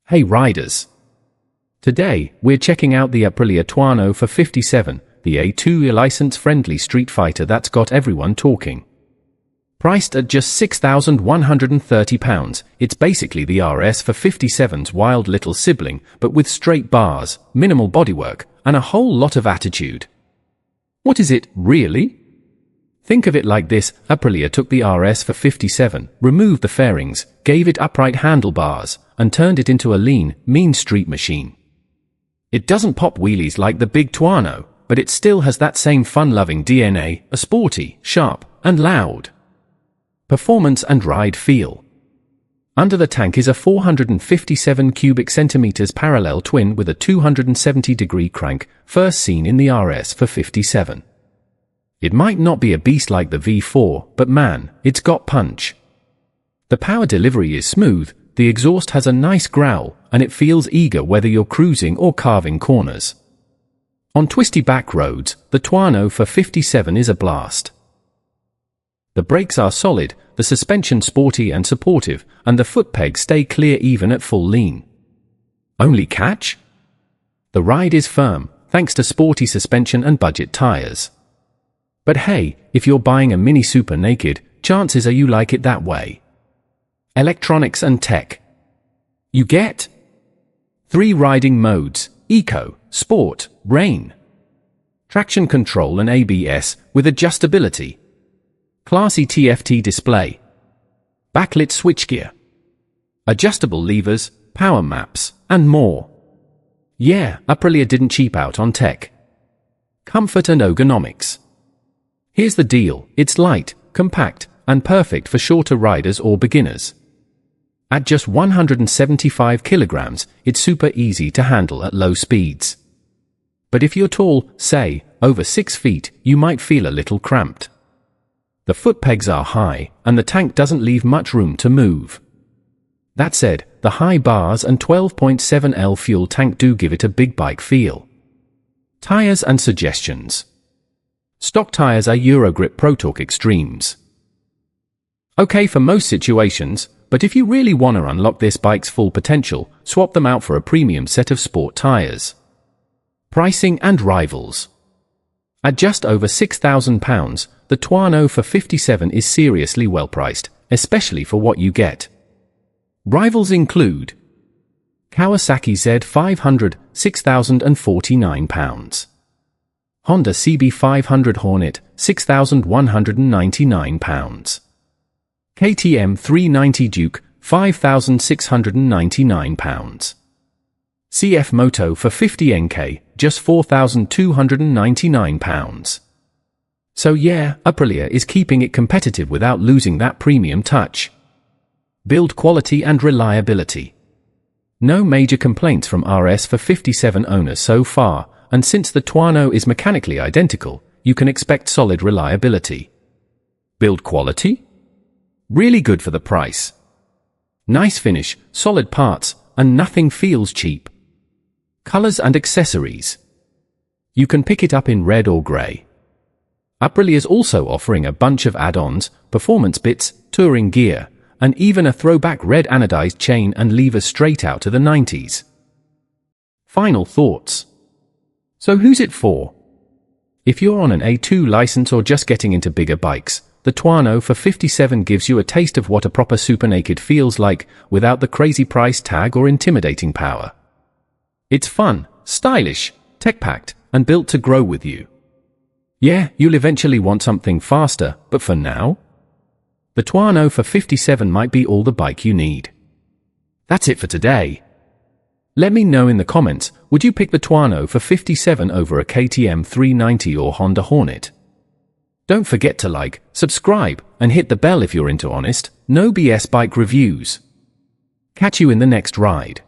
Hey riders! Today, we're checking out the Aprilia Tuono for 57, the A2 license-friendly street fighter that's got everyone talking. Priced at just £6,130, it's basically the RS457's wild little sibling, but with straight bars, minimal bodywork, and a whole lot of attitude. What is it, really? Think of it like this: Aprilia took the RS457, removed the fairings, gave it upright handlebars, and turned it into a lean, mean street machine. It doesn't pop wheelies like the big Tuono, but it still has that same fun-loving DNA, a sporty, sharp, and loud performance and ride feel. Under the tank is a 457 cubic centimeters parallel twin with a 270-degree crank, first seen in the RS457. It might not be a beast like the V4, but man, it's got punch. The power delivery is smooth, the exhaust has a nice growl, and it feels eager whether you're cruising or carving corners. On twisty back roads, the Tuono for 57 is a blast. The brakes are solid, the suspension sporty and supportive, and the foot pegs stay clear even at full lean. Only catch? The ride is firm, thanks to sporty suspension and budget tyres. But hey, if you're buying a Mini Super naked, chances are you like it that way. Electronics and tech. You get 3 riding modes: Eco, Sport, Rain. Traction control and ABS, with adjustability. Classy TFT display. Backlit switchgear. Adjustable levers, power maps, and more. Yeah, Aprilia didn't cheap out on tech. Comfort and ergonomics. Here's the deal: it's light, compact, and perfect for shorter riders or beginners. At just 175 kilograms, it's super easy to handle at low speeds. But if you're tall, say, over 6 feet, you might feel a little cramped. The foot pegs are high, and the tank doesn't leave much room to move. That said, the high bars and 12.7L fuel tank do give it a big bike feel. Tires and suggestions. Stock tires are Eurogrip ProTorque Extremes. Okay for most situations, but if you really want to unlock this bike's full potential, swap them out for a premium set of sport tires. Pricing and rivals. At just over £6,000, the Tuono for 57 is seriously well priced, especially for what you get. Rivals include Kawasaki Z500, £6,049. Honda CB500 Hornet, £6,199. KTM 390 Duke, £5,699. CF Moto for 50 NK, just £4,299. So yeah, Aprilia is keeping it competitive without losing that premium touch. Build quality and reliability. No major complaints from RS457 owners so far, and since the Tuono is mechanically identical, you can expect solid reliability. Build quality? Really good for the price. Nice finish, solid parts, and nothing feels cheap. Colors and accessories. You can pick it up in red or grey. Aprilia is also offering a bunch of add-ons, performance bits, touring gear, and even a throwback red anodized chain and lever straight out to the 90s. Final thoughts. So who's it for? If you're on an A2 license or just getting into bigger bikes, the Tuono for 57 gives you a taste of what a proper super naked feels like, without the crazy price tag or intimidating power. It's fun, stylish, tech-packed, and built to grow with you. Yeah, you'll eventually want something faster, but for now, the Tuono for 57 might be all the bike you need. That's it for today. Let me know in the comments, would you pick the Tuono for 57 over a KTM 390 or Honda Hornet? Don't forget to like, subscribe, and hit the bell if you're into honest, no BS bike reviews. Catch you in the next ride.